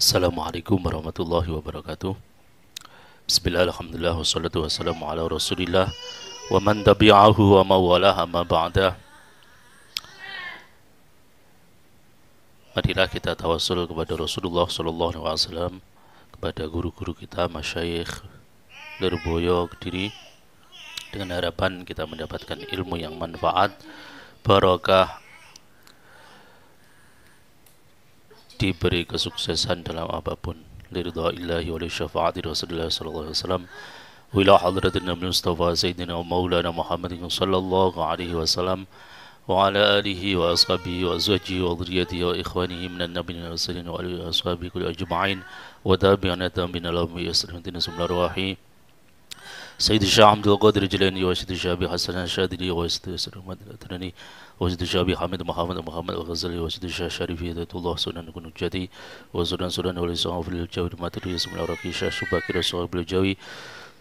Assalamualaikum warahmatullahi wabarakatuh. Bismillah, alhamdulillah, wassalatu wassalamu ala rasulillah wa man tabi'ahu wa mawalah amma ba'da. Marilah kita tawassul kepada Rasulullah sallallahu alaihi wasallam, kepada guru-guru kita, masyayikh Lirboyo Kediri, dengan harapan kita mendapatkan ilmu yang manfaat, barakah, diberi kesuksesan dalam apapun, liridha illahi wa li syafaati Rasulullah sallallahu alaihi wasallam wa ila hadratin Nabi Mustafa Sayyidina wa Maulana Muhammadin sallallahu alaihi wasallam wa ala alihi wa ashabihi wa azwajihi wa dhurriyyatihi wa ikhwanihi minan nabiyyin wal mursalin wa alihi wa ashabihi kulli ajma'in wa tabi'ina tabi'ina lahum bi ihsanin ila yaumiddin. Sayyidi Syekh Abdul Qadir Jilani wa Sayyidi Syekh Hasan Syadili wa Sayyidi Syekh Ahmad Al-Atrani wa Sayyidi Syekh Hamid Muhammad Al-Ghazali wa Sayyidi Syekh Syarif Hidayatullah Sunan Gunung Jati wa Sunan Wali Songo Fil Jawi Maturi Semula Rakisha Syubakir Sohab Bil Jawi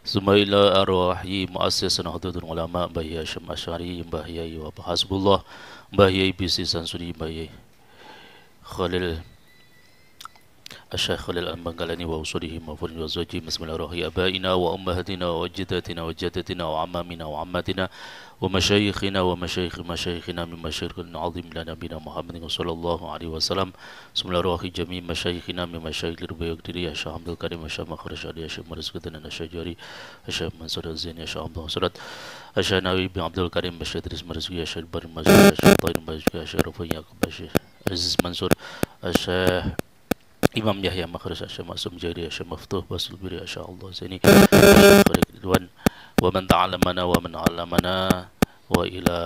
Sumaila Arwahi Mu'assas Nahdlatul Ulama Mbah Yai Syam Asy'ari Mbah Yai wa Hasbullah Mbah Yai Bisi Sansuri Mbah Yai Khalil Asy-Syaikh Khalil Al-Bangkalani wa usulihi mafurni wa zawji bismillahirrahmanirrahim abaina wa ummahatina wa ajdatina wa jaddatina wa ammamina wa ammatina wa masyayikhina wa masyayikh masyayikhina min masyayikhil azim lana nabiyina Muhammadin sallallahu alaihi wasallam bismillahirrahmanirrahim jami masyayikhina min masyayikh Lirboyo Kediri ya Syekh Abdul Karim Syekh Makhraj Ali Syekh Marzqatan Asy-Syajari Syekh Mansur Az-Zaini Syekh Abdul Surat Syekh Nawawi bin Abdul Karim Syekh Idris Marzqi Syekh Barim Marzqi Syekh Tahir Marzqi Syekh Rafi Yaqub Syekh Aziz Mansur Syekh Imam Yahya Makhraj Syekh Maksum Jari Syekh Maftuh Basul Biri Syekh Allah Zaini Syekh Ridwan wa man ta'allamana wa man 'allamana wa ila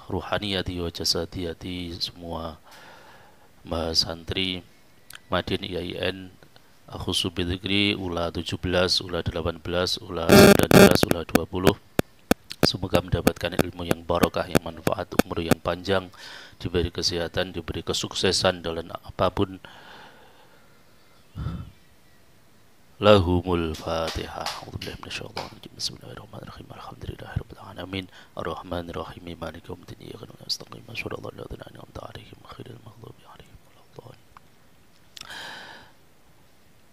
ruhaniyati wa jasadiyati semua santri Madin IAIN Akhusu Bidzikri Ula 17, Ula 18, Ula 19, Ula 20. Semoga mendapatkan ilmu yang barakah, yang manfaat, umur yang panjang, diberi kesehatan, diberi kesuksesan dalam apapun. Lahumul Fatihah. A'udzubillahi minasyaitonir rajim. Bismillahirrahmanirrahim. Alhamdulillahirabbil alamin. Arrahmanirrahim. Maliki yaumiddin. Iyyaka na'budu wa iyyaka nasta'in. Shiratal ladzina an'amta 'alaihim ghairil maghdubi 'alaihim waladdallin.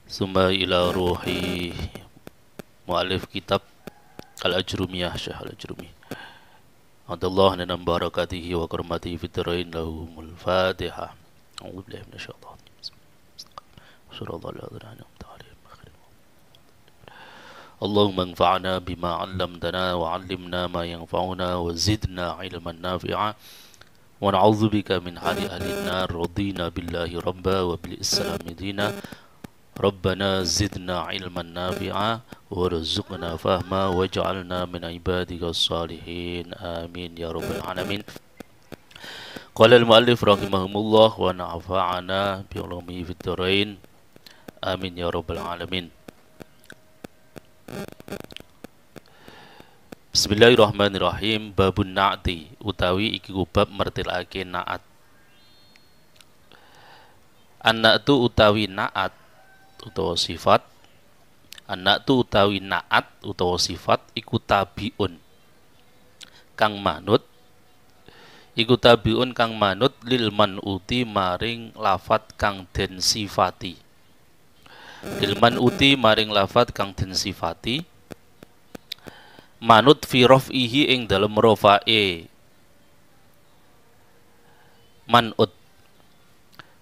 Summa ila ruhi mu'allif kitab Al-Ajrumiyah Syekh Al-Ajrumi. Adallahu lana barakatihi wa karamatihi fid dharain. Lahumul Fatihah. A'udzubillahi minasyaitonir rajim. Allahumma anfa'na bima 'allamtana wa 'allimna ma yanfa'una wa zidna 'ilman nafi'a wa na'udzubika min hali ahli an-nar. Radina billahi rabba wa bil islami dina. Rabbana zidna 'ilman nafi'a warzuqna fahma waj'alna min ibadika as-salihin. Amin ya rabbal alamin. Qala al-mu'allif rahimahumullah wa nafa'ana bi 'ulumihi fid dharain. Amin ya rabbal alamin. Bismillahirrahmanirrahim. Babun na'ti utawi iki bab mertilake naat. An-na'tu utawi naat utawa sifat. An-na'tu utawi naat utawa sifat iku tabiun kang manut. Iku tabiun kang manut lil man'uti maring lafat kang den sifati. Lil man'uti maring lafat kang den sifati. Manut fi raf'ihi ing dalem rafa'e man'ut.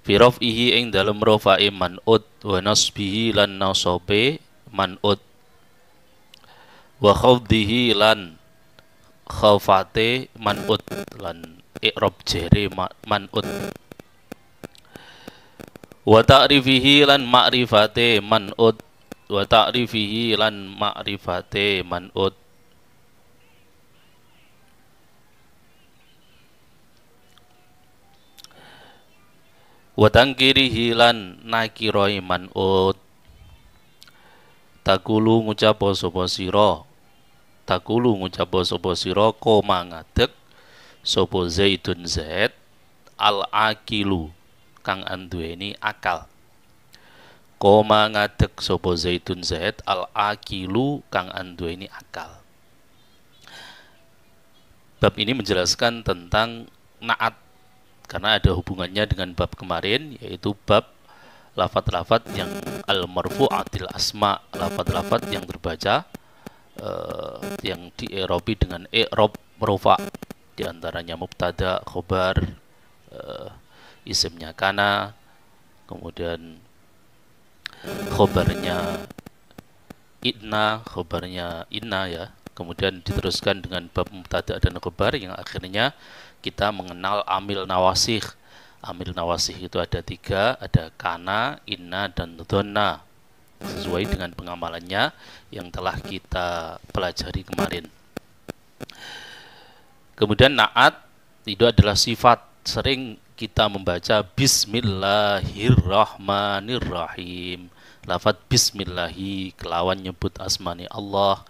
Fi raf'ihi ing dalem rafa'e man'ut wa nasbihi lan nasabe man'ut wa khafdihi lan khafate man'ut lan i'rab jere man'ut wa ta'rifihi lan ma'rifate man'ut wa ta'rifihi lan ma'rifate man'ut wa tangkirihi lan nakiroi man'ut. Takulu ngucap sapa sira, takulu ngucap sapa sira koma ngadeg sapa Zaidun Zaid al-aqilu kang anduweni akal. Koma ngadeg sapa Zaidun Zaid al-aqilu kang anduweni akal. Bab ini menjelaskan tentang naat karena ada hubungannya dengan bab kemarin, yaitu bab lafat-lafat yang al-marfu'atil asma, lafat-lafat yang terbaca yang di-i'rabi dengan i'rab marfu', di antaranya mubtada, khobar, isimnya kana, kemudian khobarnya inna, khobarnya inna ya. Kemudian diteruskan dengan bab mubtada dan khobar yang akhirnya kita mengenal amil nawasih. Amil nawasih itu ada 3, ada kana, inna, dan donna, sesuai dengan pengamalannya yang telah kita pelajari kemarin. Kemudian naat itu adalah sifat. Sering kita membaca bismillahirrahmanirrahim. Lafaz bismillahi kelawan nyebut asmani Allah,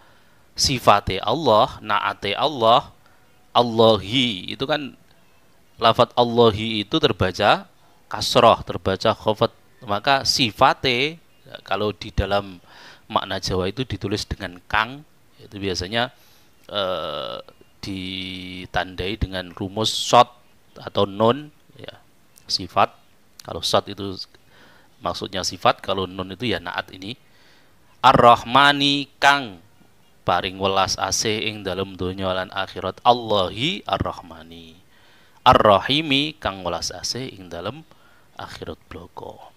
sifate Allah, naate Allah, Allahi itu kan lafaz Allahi itu terbaca kasroh, terbaca khafat. Maka sifate kalau di dalam makna Jawa itu ditulis dengan kang, itu biasanya ditandai dengan rumus shot atau non ya, sifat. Kalau shot itu maksudnya sifat, kalau non itu ya naat ini. Ar-Rahmani kang paring welas asih ing dalem donya lan akhirat, Allahi Ar-Rahmani. Ar-Rahimi kang welas asih ing dalem akhirat bloko.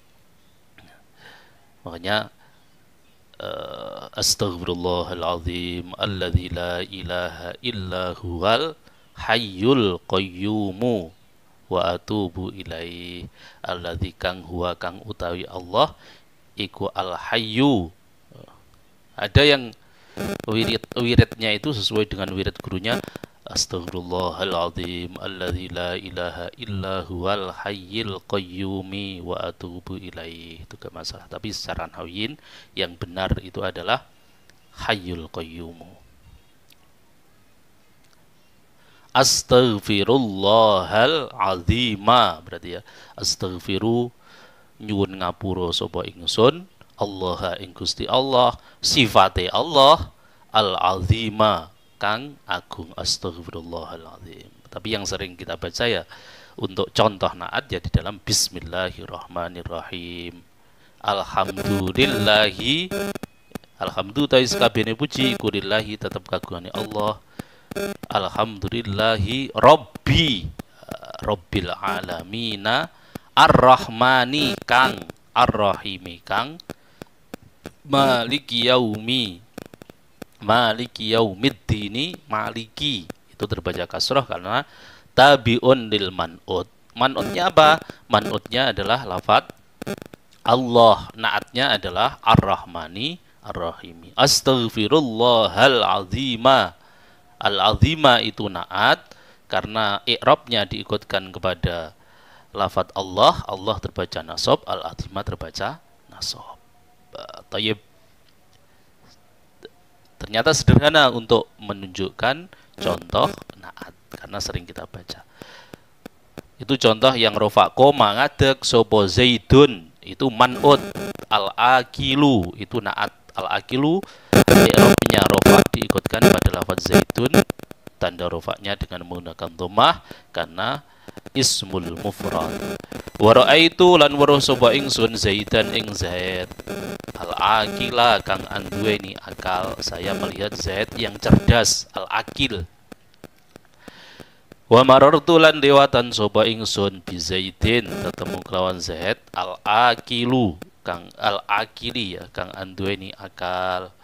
Makanya astaghfirullahaladzim alladzi la ilaha illa huwal hayyul qayyumu wa atubu ilaihi. Alladzi kang huwa kang utawi Allah iku al hayyu. Ada yang wiridnya itu sesuai dengan wirid gurunya, astaghfirullahaladzim alladzi la ilaha illa huwal hayyul qayyumi wa atubu ilaihi. Itu gak masalah, tapi secara nahwiyin yang benar itu adalah hayyul qayyumu. Astaghfirullahalazima berarti ya, astaghfiru nyuwun ngapura sapa ingsun Allah ing Gusti Allah, sifate Allah al-azima kang agung, astaghfirullahalazim. Tapi yang sering kita baca ya untuk contoh naat ya di dalam bismillahirrahmanirrahim. Alhamdulillahi, alhamdulillah sakabehane puji kulillahi tetap kagungane Allah. Alhamdulillahi rabbi, rabbil alamina, ar-rahmani kang, ar-rahimi kang, maliki yaumi, maliki yaumiddini, maliki itu terbaca kasroh karena tabiun lil man'ut. Man'utnya apa? Man'utnya adalah lafaz Allah, naatnya adalah ar-rahmani ar-rahimi. Astaghfirullahalazima, al-azima itu naat karena i'rabnya diikutkan kepada lafaz Allah, Allah terbaca nasab, al-azima terbaca nasab. Tayyib. Ternyata sederhana untuk menunjukkan contoh naat karena sering kita baca. Itu contoh yang rofa koma ngadeg sopo zaidun itu man'ut, al-akilu itu naat. Al-akilu i'rabnya rofa diikutkan pada lafaz zaidun, tanda rofaknya dengan menggunakan dhammah karena ismul mufrad. Wa ra'aitu lan weruh sapa ingsun zaidan ing zaid al-akila kang anduweni akal. Saya melihat zaid yang cerdas, al-akil. Wa marartu lan lewatan sapa ingsun bi zaidin tetemu kelawan zaid al-akilu kang al-akili ya kang anduweni akal.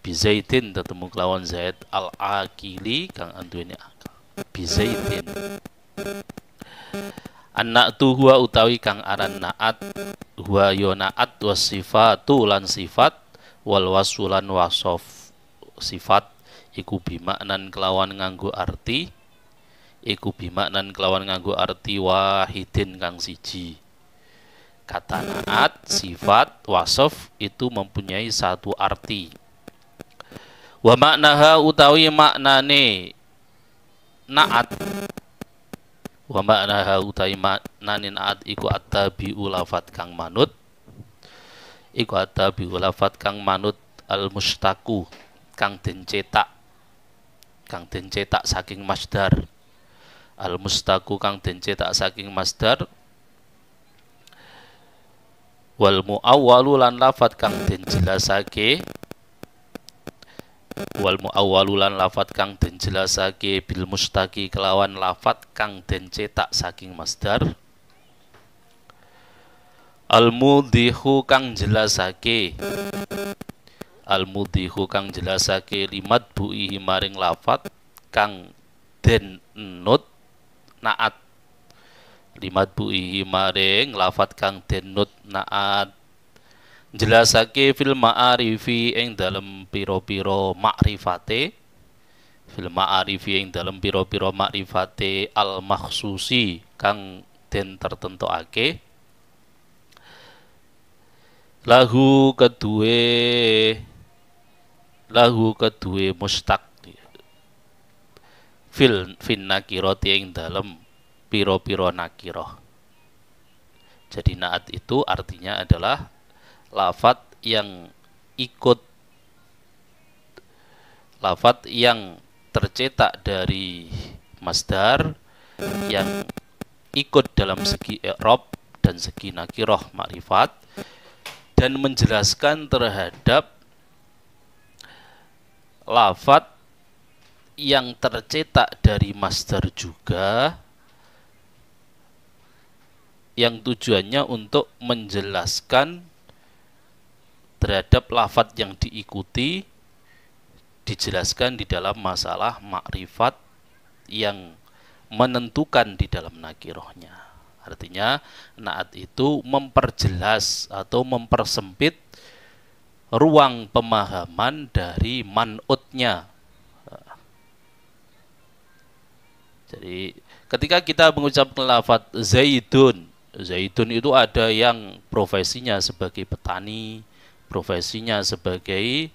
Bi zaidin tetemu kelawan zaid al-akili kang anduweni akal. Bi zaidin. Anak tu huwa utawi kang aran naat, huwa yo naat wasifatu lan sifat, wal wasulan wasof sifat iku bimaknan kelawan nganggo arti, iku bimaknan kelawan nganggo arti wahidin kang siji. Kata naat, sifat, wasof itu mempunyai satu arti. Wa maknaha utawi maknane naat, wa maknaha utawi maknane naat iku at-tabi'u lafat kang manut, iku at-tabi'u lafat kang manut al-mustaku kang den cetak saking masdar. Al-mustaku kang den cetak saking masdar Wal muawwalu lan lafat kang den jelasake, wal muawwalu lan lafat kang den jelasake bil mustaqi kelawan lafat kang den cetak saking masdar. Al mudhihu kang jelasake, al mudhihu kang jelasake limat buihi maring lafat kang den nut naat, limat buihi maring lafat kang den nut naat, jelasake fil ma'arifi ing dalem pira-pira makrifate, fil ma'arifi ing dalem pira-pira makrifate al makhsusi kang den tertentokake, lahu kedue mustaq fin nakirati ing dalem pira-pira nakirah. Jadi naat itu artinya adalah lafat yang ikut, lafat yang tercetak dari masdar yang ikut dalam segi i'rab dan segi nakirah makrifat, dan menjelaskan terhadap lafat yang tercetak dari masdar juga, yang tujuannya untuk menjelaskan terhadap lafat yang diikuti, dijelaskan di dalam masalah makrifat yang menentukan di dalam nakirahnya. Artinya naat itu memperjelas atau mempersempit ruang pemahaman dari man'utnya. Jadi ketika kita mengucapkan lafaz zaidun, zaidun itu ada yang profesinya sebagai petani, profesinya sebagai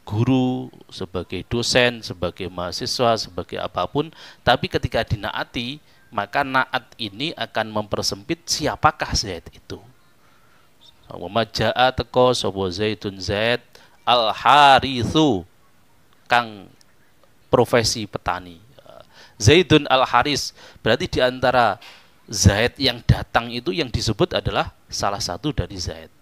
guru, sebagai dosen, sebagai mahasiswa, sebagai apapun, tapi ketika dinaati, maka naat ini akan mempersempit siapakah Zaid itu. Wa ja'a teko sapa Zaidun Zaid al harithu kang profesi petani. Zaidun al haris berarti diantara Zaid yang datang itu yang disebut adalah salah satu dari Zaid.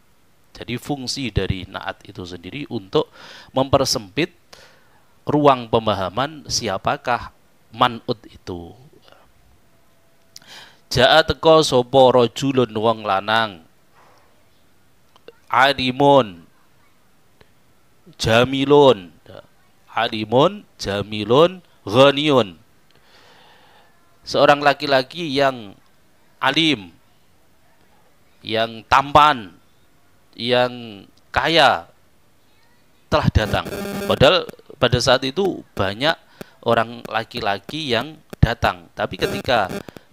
Jadi fungsi dari naat itu sendiri untuk mempersempit ruang pemahaman siapakah man'ut itu. Ja'a teko sapa rajulun wong lanang, alimun jamilun, alimun jamilun ghaniyun, seorang laki-laki yang alim, yang tampan, yang kaya telah datang. Padahal pada saat itu banyak orang laki-laki yang datang, tapi ketika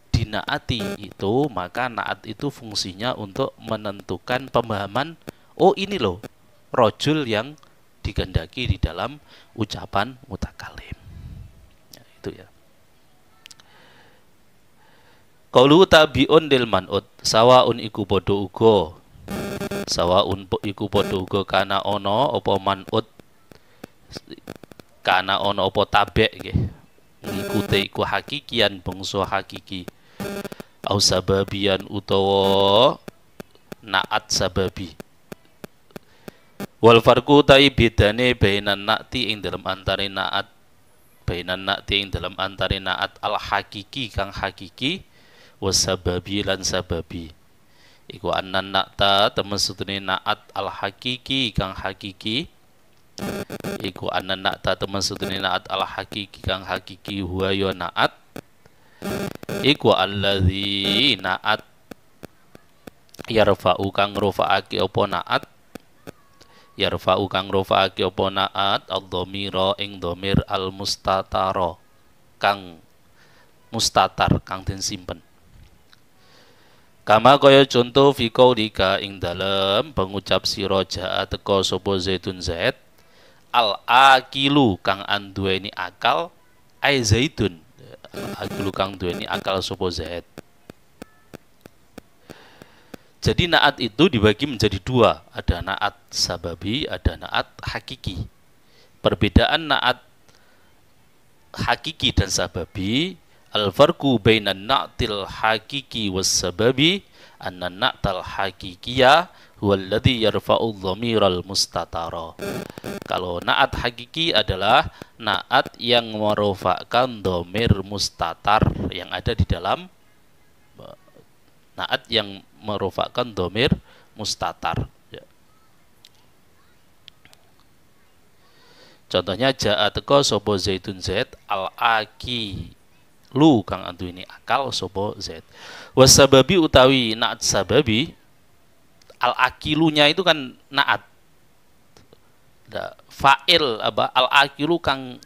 dinaati itu, maka naat itu fungsinya untuk menentukan pemahaman, oh ini loh rojul yang dikehendaki di dalam ucapan mutakalim. Ya, itu ya. Qaulu tabiun lil man'ut, sawaun iku padha uga, sawaun iku padha uga kana ana apa man'ut, kana ana apa tabek nggih, ngikuti iku hakikian bangsa hakiki, au sababian utawa naat sababi. Wal farqu tai bedane bainan na'ti ing dalam antare naat, bainan na'ti ing dalam antare naat al hakiki kang hakiki, wasababi lan sababi. Iku annan na'ta temen naat al hakiki kang hakiki, iku annan na'ta temen naat al hakiki kang hakiki huwa ya naat, iku alladzi naat yarfa'u kang rafa'ake apa naat, yarfa'u kang rafa'ake apa naat ad-dhamira ing dhamir al-mustatara kang mustatar kang den simpen. Kama kaya contoh fi qaulika ing dalem pengucap sira ja'a teka sapa zaitun zaid al-aqilu kang anduweni akal, ai zaitun al-aqilu kang duweni akal sapa zaid. Jadi naat itu dibagi menjadi dua, ada naat sababi, ada naat hakiki. Perbedaan naat hakiki dan sababi, al-farqu bainan na'til hakiki was sababi anna na'tal hakikiyah huwallazi yarfa'u dhamiral mustatara. Kalau na'at hakiki adalah na'at yang merofakkan dhamir mustatar yang ada di dalam na'at yang merofakkan dhamir mustatar. Ya. Contohnya ja'a teko sapa Zaidun Zaid al-aki lu kang antu ini akal sapa Zaid. Wasababi utawi na'at sababi al-akilunya itu kan na'at. Fa'il apa al-akilu kang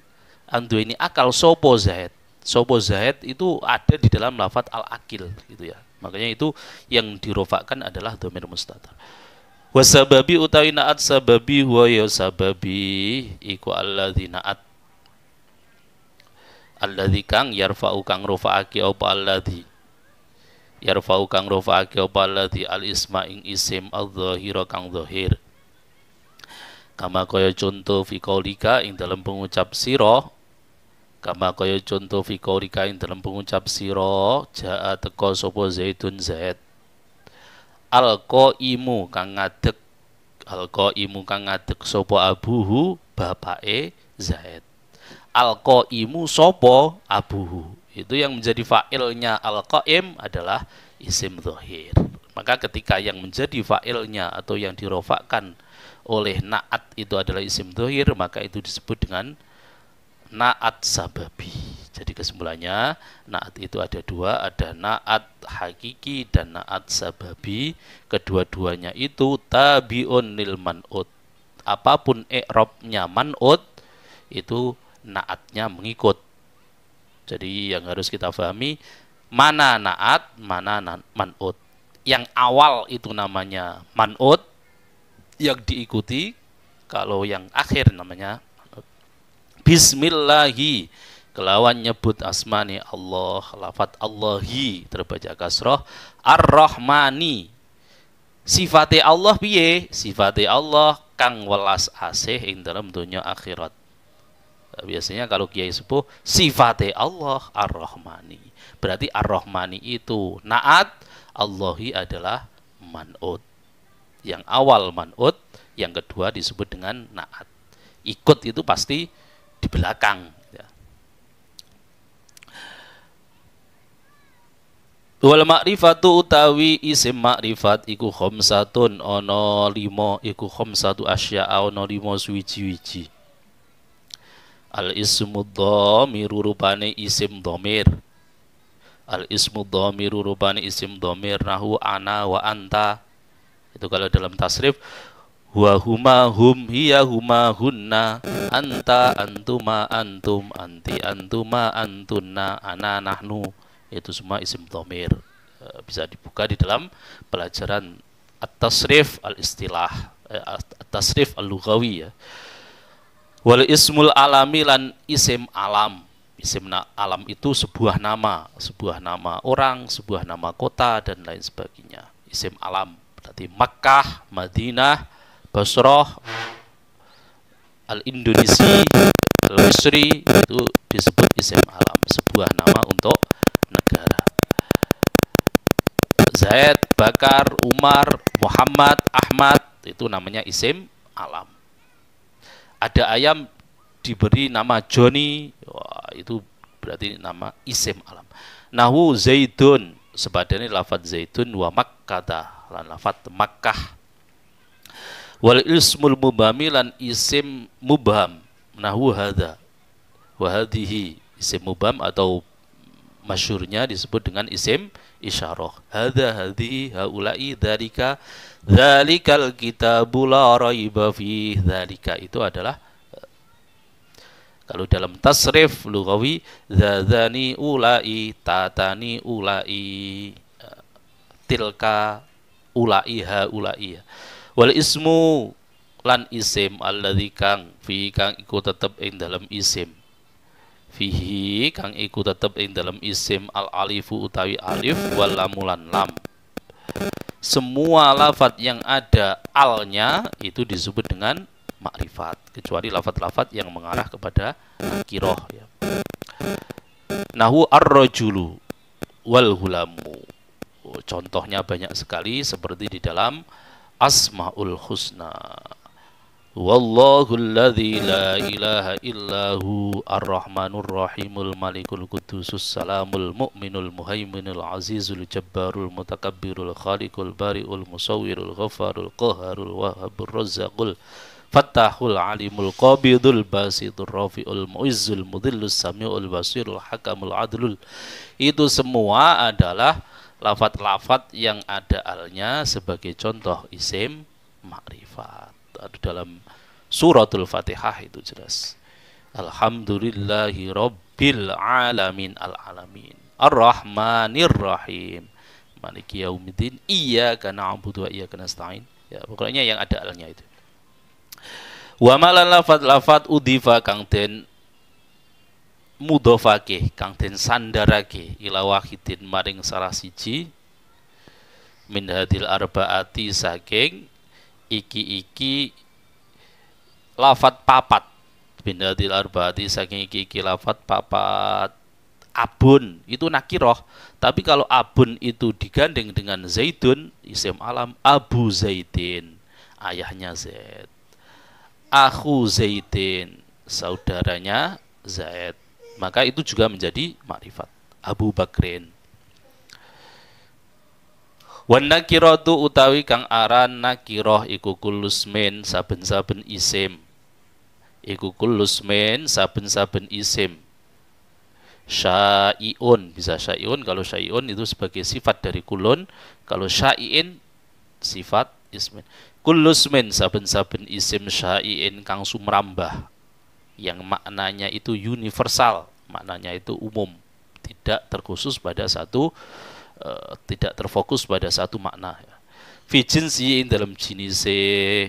antu ini akal sapa Zaid. Sapa Zaid itu ada di dalam lafaz al-akil gitu ya. Makanya itu yang dirofakkan adalah dhamir mustatar. Wasababi utawi na'at sababi huwa ya sababi iku alladzi na'at alladzi kang yarfa'u kang rofa'aki apa alladzi yarfa'u kang rofa'aki apa alladzi al isma ing isim adz-dzahira kang zahir. Kama kaya contoh fi qaulika ing dalam pengucap sira, kama kaya contoh fi qaulika ing dalam pengucap sira jaa teka sapa Zaidun Zaid. Al-qaimu kang ngadeg, al-qaimu kang ngadeg sapa abuhu bapake Zaid. Al-qaimu sapa abuhu. Itu yang menjadi fa'ilnya al-qaim adalah isim zahir. Maka ketika yang menjadi fa'ilnya atau yang dirofakkan oleh na'at itu adalah isim zahir, maka itu disebut dengan na'at sababi. Jadi kesimpulannya na'at itu ada dua, ada na'at hakiki dan na'at sababi. Kedua-duanya itu tabi'un lil man'ut. Apapun i'rabnya man'ut itu na'atnya mengikut. Jadi yang harus kita pahami mana na'at, mana man'ut. Yang awal itu namanya man'ut, yang diikuti kalau yang akhir namanya bismillahi, kelawan nyebut asmani Allah, lafat Allahi terbaca kasroh, ar-rahmani, sifate Allah piye? Sifate Allah kang welas asih ing dalam dunia akhirat. Biasanya kalau kiai sepuh sifate Allah ar-rahmani, berarti ar-rahmani itu na'at, Allahi adalah man'ut. Yang awal man'ut, yang kedua disebut dengan na'at. Ikut itu pasti di belakang ya. Wal ma'rifatu utawi isim ma'rifat iku khamsatun ana 5, iku khamsatu asya'a ana 5 suwiji-wiji. Al ismu dhamiru rupane isim dhamir. Al ismu dhamiru rupane isim dhamir nahu ana wa anta. Itu kalau dalam tasrif wa huma hum hiya huma hunna anta antuma antum anti antuma antunna ana nahnu. Itu semua isim dhamir. Bisa dibuka di dalam pelajaran at-tasrif al-istilah, at-tasrif al-lughawi ya. Wal ismul alami lan isim alam. Isim alam itu sebuah nama orang, sebuah nama kota dan lain sebagainya. Isim alam berarti Makkah, Madinah, Basrah, Al-Indonesi, Al-Misri, itu disebut isim alam, sebuah nama untuk negara. Zaid, Bakar, Umar, Muhammad, Ahmad, itu namanya isim alam. Ada ayam diberi nama Johnny, wah, itu berarti nama isim alam. Nahu Zaidun, sepadane lafadz Zaidun wa Makkata, lan lafadz Makkah. Wal ismul mubhami lan isim mubham, nahu hadza wa hadhihi, isim mubham atau masyhurnya disebut dengan isim isyarah. Hadza, hadhihi, haula'i, dzalika, dzalikal kitabu la raiba fi, dzalika itu adalah kalau dalam tasrif lughawi dzadzani ulai, tatani ulai, tilka ulai, haulai. Wal ismu lan isim alladzi kang fi kang iku tetep ing dalam isim, fihi kang iku tetep ing dalam isim al alifu utawi alif wal lamulan lam. Semua lafadz yang ada alnya itu disebut dengan makrifat, kecuali lafadz-lafadz yang mengarah kepada nakirah ya. Nahu ar-rajulu wal hulamu, contohnya banyak sekali seperti di dalam Asmaul Husna. Wallahu alladzi la ilaha illahu ar-rahmanur rahimul malikul qudusus salamul mu'minul muhaiminul azizul jabbarul mutakabbirul khaliqul bari'ul musawwirul ghafarul qaharul wahhabur razzaqul fattahul alimul qabidul basitur rafi'ul mu'izzul mudhillus sami'ul basirul hakamul adlul. Itu semua adalah lafat-lafat yang ada alnya sebagai contoh isim ma'rifat. Ada dalam suratul Fatihah itu jelas. Alhamdulillahi rabbil alamin al-alamin ar-rahmanir rahim maliki yaumiddin iyyaka na'budu wa iyyaka nasta'in. Ya, pokoknya yang ada alnya itu. Wa malan lafat-lafat udifa kang den mudhofake kang den sandarake ila wahidin maring salah siji min hadil arbaati saking iki lafat papat binadil arbaati saking iki lafat papat. Abun itu nakiroh, tapi kalau abun itu digandeng dengan Zaidun isim alam, Abu Zaidin ayahnya Zaid, Akhu Zaidin saudaranya Zaid, maka itu juga menjadi makrifat. Abu Bakrin. Wan nakiratu utawi kang aran nakiroh iku kulusmen saben-saben isim. Iku kulusmen saben-saben isim. Syai'un, bisa syai'un, kalau syai'un itu sebagai sifat dari kulun, kalau syai'in sifat ismin. Kulusmen saben-saben isim syai'in kang sumrambah, yang maknanya itu universal, maknanya itu umum, tidak terkhusus pada satu tidak terfokus pada satu makna. Fi jinsi dalam jinise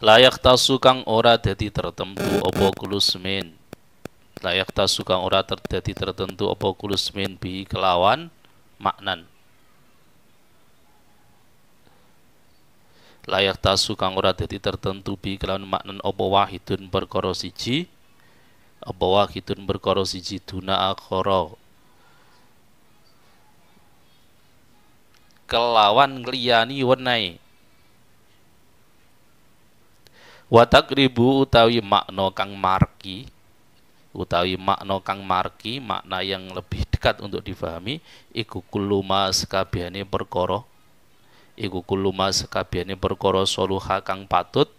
layak tasu kang ora dadi tertentu apa kulusmin. Layak tasu kang ora dadi tertentu apa kulusmin bi kelawan maknan. Layak tasu kang ora dadi tertentu bi kelawan maknan apa wahidun perkara siji. Apa wahidun perkara siji duna akhara kelawan ngliyani wenai. Wa taqribu utawi makna kang marki, utawi makna kang marki, makna yang lebih dekat untuk difahami, iku kullu ma sakabehane perkara, iku kullu ma sakabehane perkara soluha kang patut,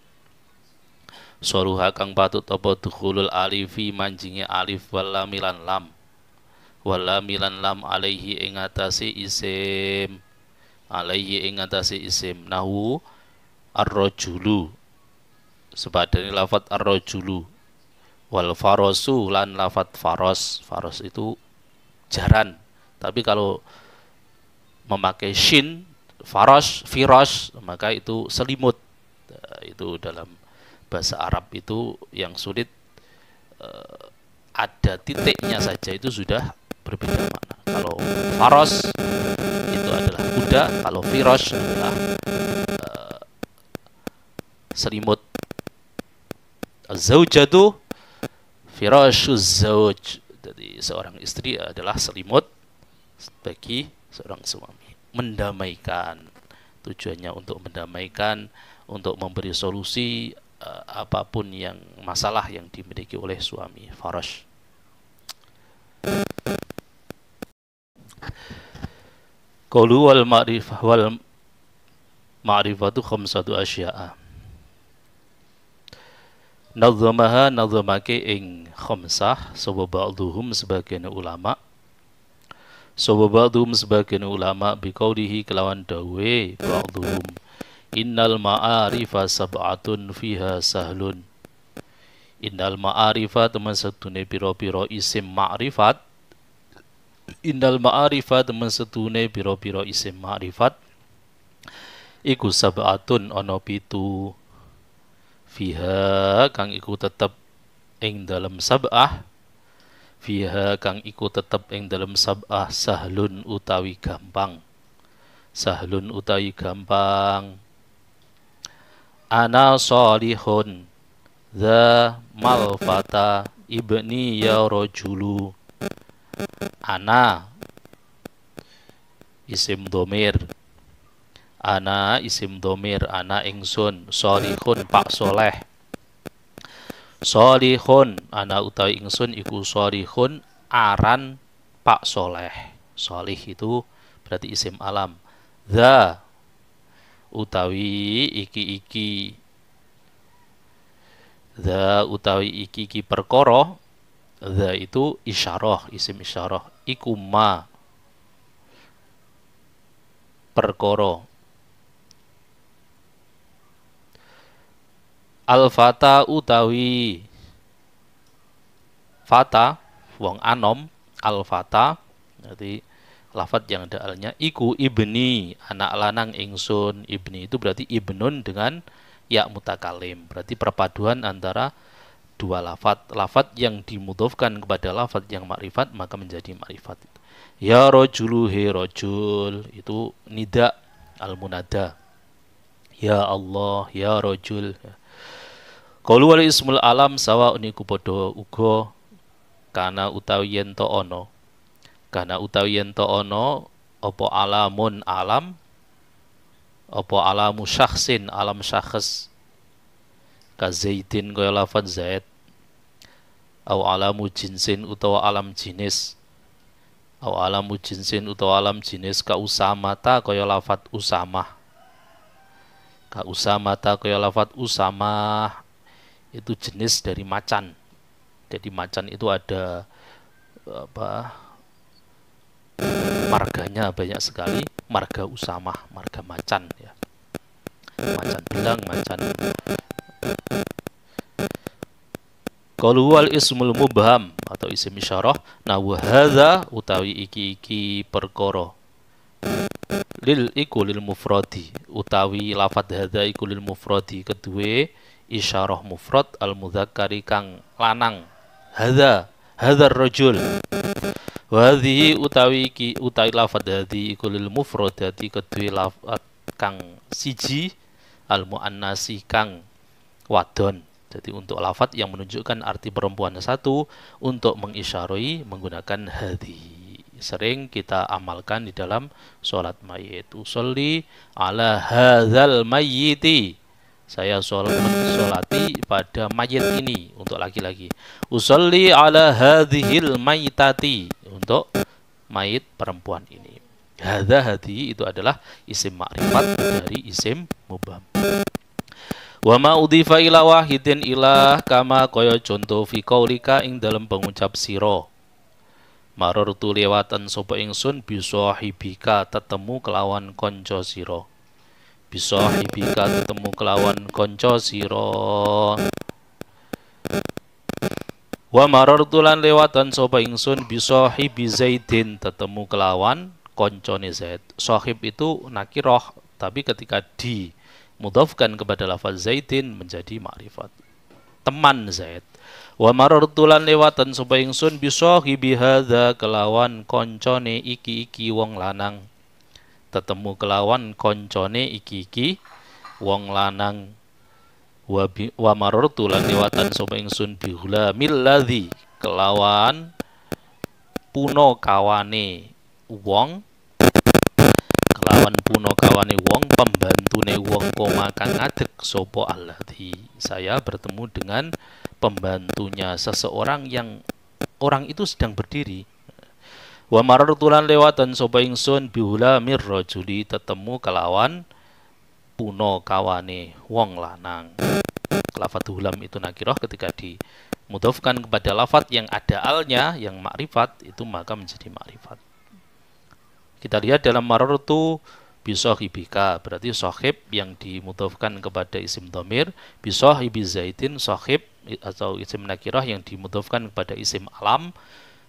soluha kang patut apa dukhulul alifi manjinge alif wala milan lam, wala milan lam alaihi ing atase isim, alaihi ing atase isim. Nahu ar-rajulu sepadane lafat ar-rajulu, wal farasu lan lafat faros. Faros itu jaran, tapi kalau memakai shin faros, firos, maka itu selimut. Itu dalam bahasa Arab itu yang sulit, ada titiknya saja itu sudah berbeda makna. Kalau faros itu adalah kuda, kalau firosh adalah selimut. Zaujatu firashuz zauj, jadi seorang istri adalah selimut bagi seorang suami. Mendamaikan, tujuannya untuk mendamaikan, untuk memberi solusi apapun yang masalah yang dimiliki oleh suami. Farash. Qaulu wal ma'rifatu khamsatu asya'a. Nazamaha nazamake ing khamsah sapa ba'dhum sebagian ulama, sapa ba'dhum sebagian ulama biqaulihi kelawan dawe ba'dhum innal ma'arifa sab'atun fiha sahlun. Innal ma'arifa teman setune pira-pira isim ma'rifat, innal ma'arifat teman setune pira-pira isim ma'rifat iku sab'atun ana pitu, fiha kang iku tetep ing dalam sab'ah, fiha kang iku tetep ing dalam sab'ah sahlun utawi gampang, sahlun utawi gampang. Ana solihun dza malfata ibni ya rajulu. Ana isim domir. Ana isim domir, ana ingsun. Solihun Pak Soleh. Solihun ana utawi ingsun iku solihun aran Pak Soleh. Solih itu berarti isim alam. Dza utawi iki-iki. Dza utawi iki-iki perkara. Dza itu isyarah, isim isyarah. Iku ma perkara. Al-fata utawi fata wong anom, al-fata berarti lafadz yang ada alnya. Iku ibni anak lanang ingsun. Ibni itu berarti ibnun dengan ya mutakalim, berarti perpaduan antara dua lafadz yang dimudhofkan kepada lafadz yang makrifat maka menjadi makrifat. Ya rajulu he rajul itu nida al-munada. Ya Allah ya rajul. Qalu wal ismul alam sawa uniku padha uga kana utawi yen to ana. Kana utawi yen to ana apa alamun alam apa alamu syakhsin alam syakhs ka zaidin kaya lafaz zaid au alamu jinsin utawa alam jinis au alamu jinsin utawa alam jinis ka usamata kaya lafaz usamah ka usamata kaya lafaz usamah itu jenis dari macan. Jadi macan itu ada marganya banyak sekali, marga usamah, marga macan ya. Macan belang, macan. Qalu wal ismul mubham atau isim isyarah nahu hadza utawi iki perkara. Lil iku lil mufradi utawi lafadz hadza iku lil mufradi kedue isyarah mufrad al mudzakkari kang lanang. Hadzar rajul. Wa hadhihi utawi iki utawi lafadz hadhi iku lil mufradati kedue lafadz kang siji al muannasi kang wadon. Jadi untuk lafadz yang menunjukkan arti perempuan satu untuk mengisyaroi menggunakan hadhi. Sering kita amalkan di dalam sholat mayit. Usolli ala hadzal mayyiti. Saya sholati pada mayit ini untuk laki-laki. Usolli ala hadhil mayitati untuk mayit perempuan ini. Hadza hadhi itu adalah isim makrifat dari isim mubham. Wa ma udhifa ila wahidin ilah kama kaya contoh fi qaulika ing dalam pengucap sira. Marartu lewatan sapa ingsun bisahibika tetemu kelawan kanca sira. Bisahibika tetemu kelawan kanca sira. Wa marartu lan lewatan sapa ingsun bisahibi Zaidin tetemu kelawan kancane Zaid. Sahib itu nakirah tapi ketika dimudhafkan kepada lafaz Zaidin menjadi makrifat. Teman Zaid. Wa marartu lan lewatan sapa ingsun bisahibi hadza kelawan kancane iki wong lanang. Tetemu kelawan koncone iki wong lanang. Wa marartu lan liwatan sapa ingsun bihulamil ladzi kelawan puno kawane wong pembantune wong koma kang ngadeg sapa alladzi. Saya bertemu dengan pembantunya seseorang yang orang itu sedang berdiri. Wa marartu lan lewatan sapa ingsun bihulamir rajuli tetemu kelawan puno kawane wong lanang. Lafadz hulam itu nakirah ketika dimudhafkan kepada lafadz yang ada alnya yang makrifat itu maka menjadi makrifat. Kita lihat dalam marartu bisahibika berarti sahib yang dimudhafkan kepada isim dhamir, bisahibi Zaidin sahib atau isim nakirah yang dimudhafkan kepada isim alam.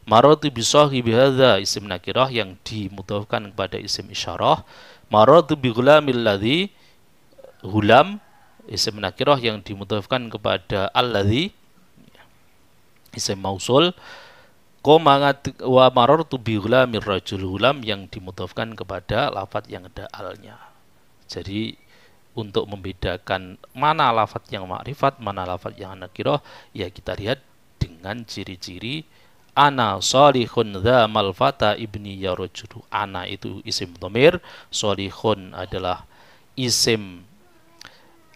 Marartu bisahibi hadza isim nakirah yang dimudhafkan kepada isim isyarah. Marartu bi ghulamil ladzi hulam isim nakirah yang dimudhafkan kepada alladzi isim mausul. Wa marartu bi ghulamir rajul hulam yang dimudhafkan kepada lafadz yang ada alnya. Jadi untuk membedakan mana lafadz yang makrifat, mana lafadz yang nakirah ya kita lihat dengan ciri-ciri ana solihun dzamal fata ibni ya rajulu. Ana itu isim dhamir, solihun adalah isim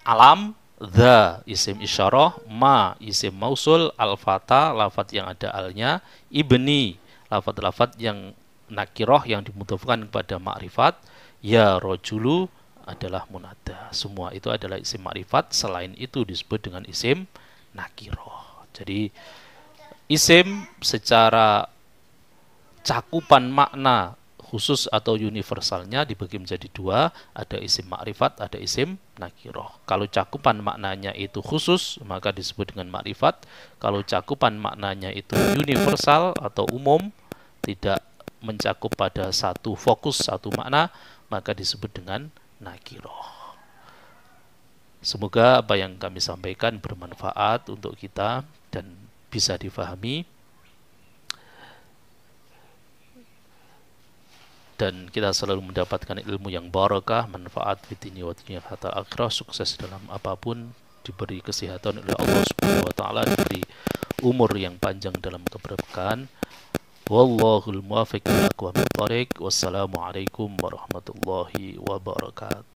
alam, dza isim isyarah, ma isim mausul, al fata lafadz yang ada alnya, ibni lafadz-lafadz yang nakirah yang dimudhofkan kepada makrifat, ya rajulu adalah munada. Semua itu adalah isim makrifat, selain itu disebut dengan isim nakirah. Jadi isim secara cakupan makna khusus atau universalnya dibagi menjadi dua, ada isim makrifat, ada isim nakirah. Kalau cakupan maknanya itu khusus, maka disebut dengan makrifat. Kalau cakupan maknanya itu universal atau umum, tidak mencakup pada satu fokus, satu makna, maka disebut dengan nakirah. Semoga apa yang kami sampaikan bermanfaat untuk kita dan bisa difahami, dan kita selalu mendapatkan ilmu yang barakah, manfaat fitini wa dunya hatta akhirah, sukses dalam apapun, diberi kesehatan oleh Allah Subhanahu wa taala, diberi umur yang panjang dalam keberkahan. Wallahul muwaffiq ila aqwamit thoriq. Wassalamualaikum warahmatullahi wabarakatuh.